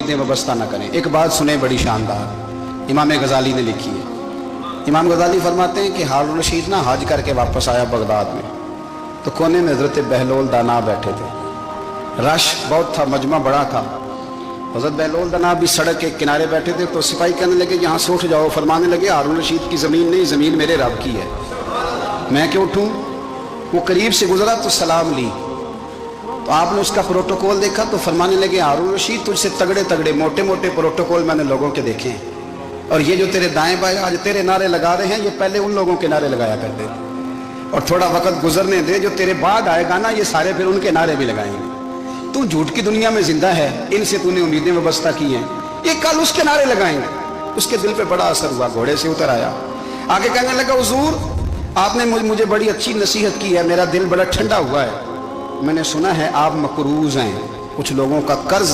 उम्मीदें वाबस्ता न करें। एक बात सुने बड़ी शानदार, इमाम गजाली ने लिखी है। इमाम गजाली फरमाते हैं कि हारून रशीद ना हज करके वापस आया बगदाद में, तो कोने में हजरत बहलोल दाना बैठे थे। रश बहुत था, मजमा बड़ा था। हजरत बहलोल दाना भी सड़क के किनारे बैठे थे, तो सिपाही कहने लगे यहाँ से उठ जाओ। फरमाने लगे हारून रशीद की ज़मीन नहीं, ज़मीन मेरे रब की है, मैं क्यों उठूँ। वो करीब से गुजरा तो सलाम ली, तो आपने उसका प्रोटोकॉल देखा तो फरमाने लगे हारून रशीद तुझसे तगड़े तगड़े मोटे मोटे प्रोटोकॉल मैंने लोगों के देखे हैं, और ये जो तेरे दाएं बाएं आज तेरे नारे लगा रहे हैं, ये पहले उन लोगों के नारे लगाया करते थे। और थोड़ा वक्त गुजरने दे, जो तेरे बाद आएगा ना, ये सारे फिर उनके नारे भी लगाएंगे। तू झूठ की दुनिया में जिंदा है, इनसे तूने उम्मीदें वाबस्ता की हैं, ये कल उसके नारे लगाएंगे। उसके दिल पे बड़ा असर हुआ, घोड़े से उतर आया, आगे कहने लगा हुजूर आपने मुझे बड़ी अच्छी नसीहत की है, मेरा दिल बड़ा ठंडा हुआ है। मैंने सुना है आप मकरूज हैं, कुछ लोगों का कर्ज,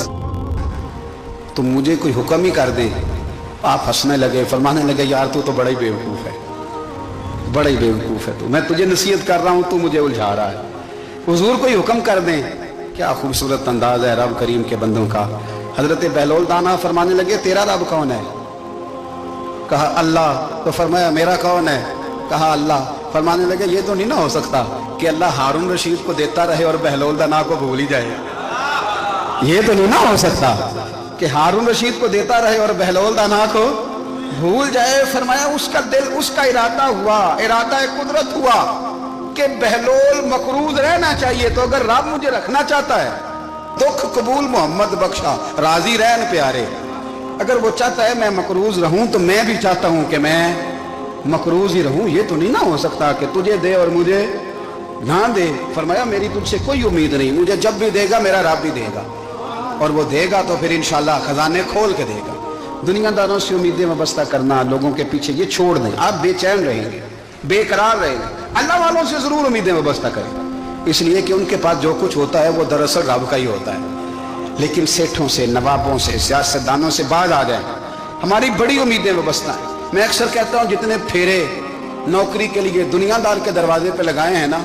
तो मुझे कोई हुक्म ही कर दें। आप हंसने लगे, फरमाने लगे यार तू तो बड़ा ही बेवकूफ़ है, बड़ा ही बेवकूफ़ है तू, मैं तुझे नसीहत कर रहा हूँ, तू मुझे उलझा रहा है। हुजूर कोई हुक्म कर दें। क्या खूबसूरत अंदाज है रब करीम के बंदों का। हजरत बहलोल दाना फरमाने लगे तेरा रब कौन है। कहा अल्लाह। तो फरमाया मेरा कौन है। कहा अल्लाह। फरमाने लगे ये तो नहीं ना हो सकता कि अल्लाह हारून रशीद को देता रहे और बहलोल दाना को भूल ही जाए, ये तो नहीं ना हो सकता कि हारून रशीद को देता रहे और बहलोल दाना को भूल जाए। फरमाया उसका दिल, उसका इरादा हुआ, इरादा कुदरत हुआ कि बहलोल मकरूज रहना चाहिए, तो अगर रब मुझे रखना चाहता है, दुख कबूल मोहम्मद बख्शा राजी रहन प्यारे, अगर वो चाहता है मैं मकरूज रहूं तो मैं भी चाहता हूं कि मैं मकरूज ही रहूं। ये तो नहीं ना हो सकता कि तुझे दे और मुझे ना दे। फरमाया मेरी तुझसे कोई उम्मीद नहीं, मुझे जब भी देगा मेरा रब भी देगा, और वो देगा तो फिर इंशाल्लाह खजाने खोल के देगा। दुनियादारों से उम्मीदें वाबस्ता करना, लोगों के पीछे, ये छोड़ दें। आप बेचैन रहेंगे, बेकरार रहेंगे। अल्लाह वालों से जरूर उम्मीदें वाबस्ता करें, इसलिए कि उनके पास जो कुछ होता है वो दरअसल रब का ही होता है। लेकिन सेठों से, नवाबों से, सियासतदानों से बाज आ जाए, हमारी बड़ी उम्मीदें वाबस्ता है। मैं अक्सर कहता हूँ जितने फेरे नौकरी के लिए दुनियादार के दरवाजे पे लगाए हैं ना,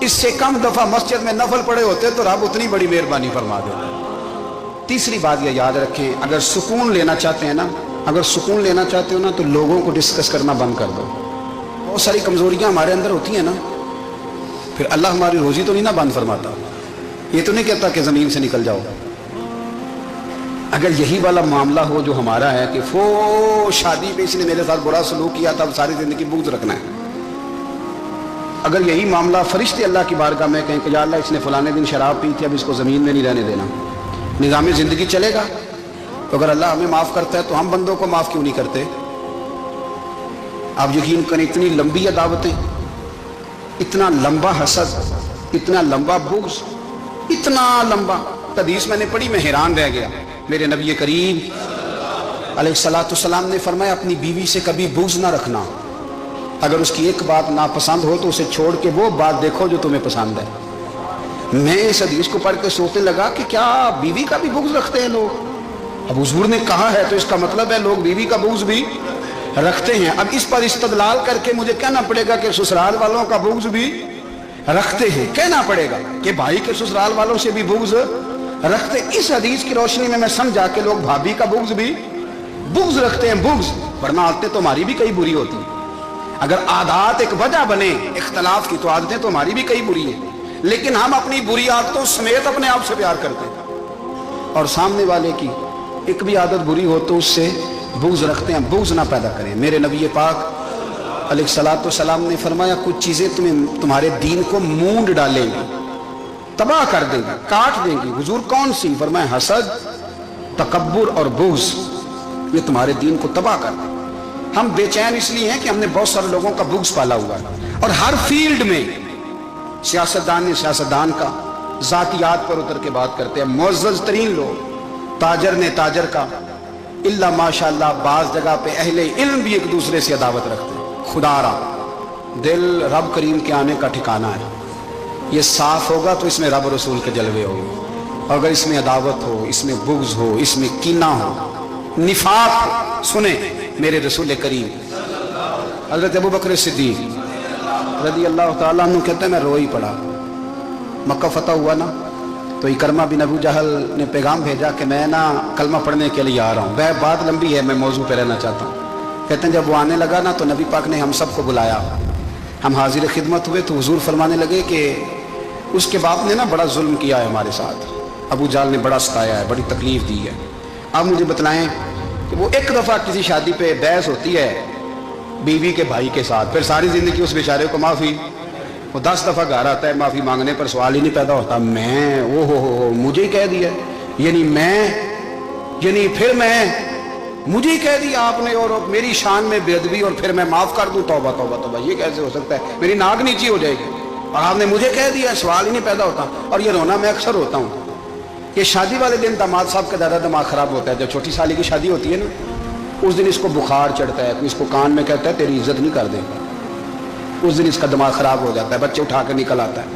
इससे कम दफा मस्जिद में नफल पड़े होते तो रब उतनी बड़ी मेहरबानी फरमा देता। तीसरी बात यह याद रखें, अगर सुकून लेना चाहते हैं ना, अगर सुकून लेना चाहते हो ना, तो लोगों को डिस्कस करना बंद कर दो। बहुत सारी कमजोरियां हमारे अंदर होती हैं ना, फिर अल्लाह हमारी रोजी तो नहीं ना बंद फरमाता। ये तो नहीं कहता कि जमीन से निकल जाओ। अगर यही वाला मामला हो जो हमारा है कि वो शादी पे इसने मेरे साथ बुरा सलूक किया था, अब सारी जिंदगी बुग़्ज़ रखना है, अगर यही मामला फरिश्ते अल्लाह की बारगाह में कहें कि या अल्लाह इसने फलाने दिन शराब पी थी, अब इसको ज़मीन में नहीं रहने देना, निज़ाम ज़िंदगी चलेगा। तो अगर अल्लाह हमें माफ़ करता है तो हम बंदों को माफ़ क्यों नहीं करते। आप यकीन करें, इतनी लंबी अदावतें, इतना लंबा हसद, इतना लंबा बुग़्ज़, इतना लंबा। हदीस मैंने पढ़ी, मैं हैरान रह गया। मेरे नबी करीम अलैहिस्सलाम ने फरमाया अपनी बीवी से कभी बुग़्ज़ ना रखना, अगर उसकी एक बात नापसंद हो तो उसे छोड़ के वो बात देखो जो तुम्हें पसंद है। मैं इस हदीस को पढ़ के सोचने लगा कि क्या बीवी का भी बुग़्ज़ रखते हैं लोग। अब हुजूर ने कहा है तो इसका मतलब है लोग बीवी का बुग़्ज़ भी रखते हैं। अब इस पर इस्तदलाल करके मुझे कहना पड़ेगा कि ससुराल वालों का बुग़्ज़ भी रखते हैं, कहना पड़ेगा कि भाई के ससुराल वालों से भी बुग़्ज़ रखते। इस हदीस की रोशनी में मैं समझा के लोग भाभी का बुग़्ज़ भी बुग़्ज़ रखते हैं, बुग़्ज़, वरना आदतें तो हमारी भी कई बुरी होती हैं। अगर आदत एक वजह बने इख्तलाफ की तो आदतें तो हमारी भी कई बुरी हैं, लेकिन हम अपनी बुरी आदतों समेत अपने आप से प्यार करते हैं, और सामने वाले की एक भी आदत बुरी हो तो उससे बुग़्ज़ रखते हैं। बुग़्ज़ ना पैदा करें। मेरे नबी पाक अलैहिस्सलाम ने फरमाया कुछ चीज़ें तुम्हारे दीन को मूंड डालेंगी, तबाह कर देंगी, काट देंगी। हुजूर कौन सी। फरमाया हसद, तकब्बुर और बुग़्ज़, ये तुम्हारे दीन को तबाह कर देंगे। हम बेचैन इसलिए हैं कि हमने बहुत सारे लोगों का बुग़्ज़ पाला हुआ है, और हर फील्ड में सियासतदान ने सियासतदान का, ज़ातियात पर उतर के बात करते हैं, मुअज़्ज़ज़ तरीन लोग, ताजर ने ताजर का, इल्ला माशाअल्लाह बाज़ जगह पे अहले इल्म भी एक दूसरे से अदावत रखते हैं। खुदारा दिल रब करीम के आने का ठिकाना है, ये साफ होगा तो इसमें रब रसूल के जलवे होंगे। अगर इसमें अदावत हो, इसमें बुग़्ज़ हो, इसमें कीना हो, निफाक हो, सुने मेरे रसूल करीम हज़रत अबू बकर सिद्दीक़ रज़ी अल्लाह ताला अन्हु कहते हैं मैं रो ही पड़ा। मक्का फतह हुआ ना, तो इकरमा बिन अबू जहल ने पैगाम भेजा कि मैं ना कलमा पढ़ने के लिए आ रहा हूँ। बात लंबी है, मैं मौजू पे रहना चाहता हूँ। कहते हैं जब वो आने लगा ना तो नबी पाक ने हम सबको बुलाया, हम हाजिर खिदमत हुए तो हुजूर फरमाने लगे कि उसके बाप ने ना बड़ा जुल्म किया है हमारे साथ, अबू जहल ने बड़ा सताया है, बड़ी तकलीफ दी है। अब मुझे बतलाएं कि वो एक दफ़ा किसी शादी पे बहस होती है बीवी के भाई के साथ, फिर सारी ज़िंदगी उस बेचारे को माफ़ी, वो 10 दफ़ा घर आता है माफ़ी मांगने पर सवाल ही नहीं पैदा होता। मैं ओ हो मुझे ही कह दिया, यानी फिर मैं मुझे ही कह दिया आपने और मेरी शान में बेअदबी और फिर मैं माफ़ कर दूँ। तौबा तौबा तौबा, ये कैसे हो सकता है? मेरी नाक नीची हो जाएगी और आपने मुझे कह दिया, सवाल ही नहीं पैदा होता। और ये रोना मैं अक्सर होता हूँ कि शादी वाले दिन दामाद साहब का ज़्यादा दिमाग ख़राब होता है। जब छोटी साली की शादी होती है ना, उस दिन इसको बुखार चढ़ता है, इसको कान में कहता है तेरी इज्जत नहीं कर देगा। उस दिन इसका दिमाग ख़राब हो जाता है, बच्चे उठा कर निकल आता है,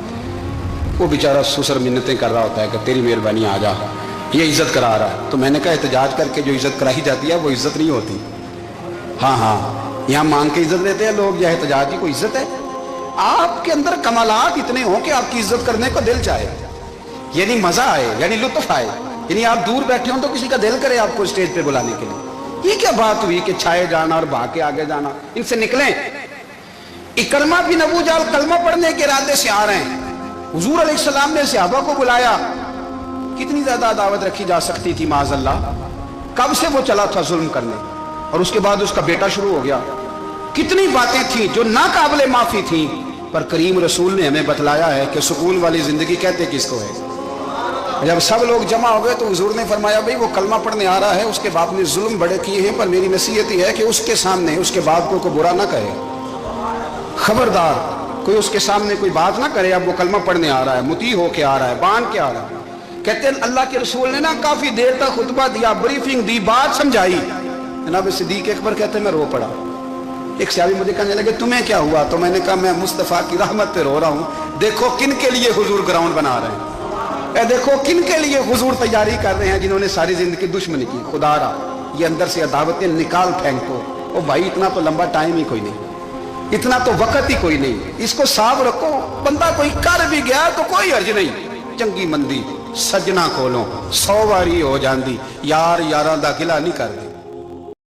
वो बेचारा सुसर मिन्नतें कर रहा होता है कि तेरी मेहरबानी आ जा, ये इज्जत करा रहा है। तो मैंने कहा एहतजाज करके जो इज्जत कराई जाती है वो इज्जत नहीं होती। हाँ, यहाँ मांग के इज्जत लेते हैं लोग, या एहतजाज की कोई इज्जत है? आपके अंदर कमालात इतने हों कि आपकी इज्जत करने को दिल चाहे, यानी मजा आए, यानी लुत्फ आए, यानी आप दूर बैठे हो तो किसी का दिल करे आपको स्टेज पे बुलाने के लिए। ये क्या बात हुई कि छाए जाना और भाग के आगे जाना? इनसे निकलें। इकरमा बिन अबू जहल कलमा पढ़ने के इरादे से आ रहे हैं, हुजूर अलैहिस्सलाम ने सहाबा को बुलाया। कितनी ज्यादा दावत रखी जा सकती थी माज़अल्लाह? कब से वो चला था जुल्म करने, और उसके बाद उसका बेटा शुरू हो गया। कितनी बातें थी जो नाकाबिले माफी थी, पर करीम रसूल ने हमें बतलाया है कि सुकून वाली जिंदगी कहते किसको है। जब सब लोग जमा हो गए तो हुजूर ने फरमाया भाई वो कलमा पढ़ने आ रहा है, उसके बाप ने जुल्म बड़े किए हैं, पर मेरी नसीहत ही है कि उसके सामने उसके बाप को बुरा ना कहे, खबरदार कोई उसके सामने कोई बात ना करे। अब वो कलमा पढ़ने आ रहा है, मुती होके आ रहा है, बांध के आ रहा है। कहते हैं अल्लाह के रसूल ने ना काफी देर तक खुतबा दिया, ब्रीफिंग दी, बात समझाई। जनाब सिद्दीक अकबर कहते हैं मैं रो पड़ा। एक सहाबी मुझे कहने लगे तुम्हें क्या हुआ? तो मैंने कहा मैं मुस्तफ़ा की रहमत पे रो रहा हूँ। देखो किन के लिए हुजूर ग्राउंड बना रहे हैं, देखो किन के लिए हुजूर तैयारी कर रहे हैं, जिन्होंने सारी जिंदगी दुश्मनी की। खुदारा ये अंदर से अदावतें निकाल फेंको। ओ भाई इतना तो लंबा टाइम ही कोई नहीं, इतना तो वक्त ही कोई नहीं, इसको साफ रखो। बंदा कोई कर भी गया तो कोई अर्ज नहीं। चंगी मंदी सजना कोलों 100 वारी हो जाती, यार यारां दा गिला नहीं करदी।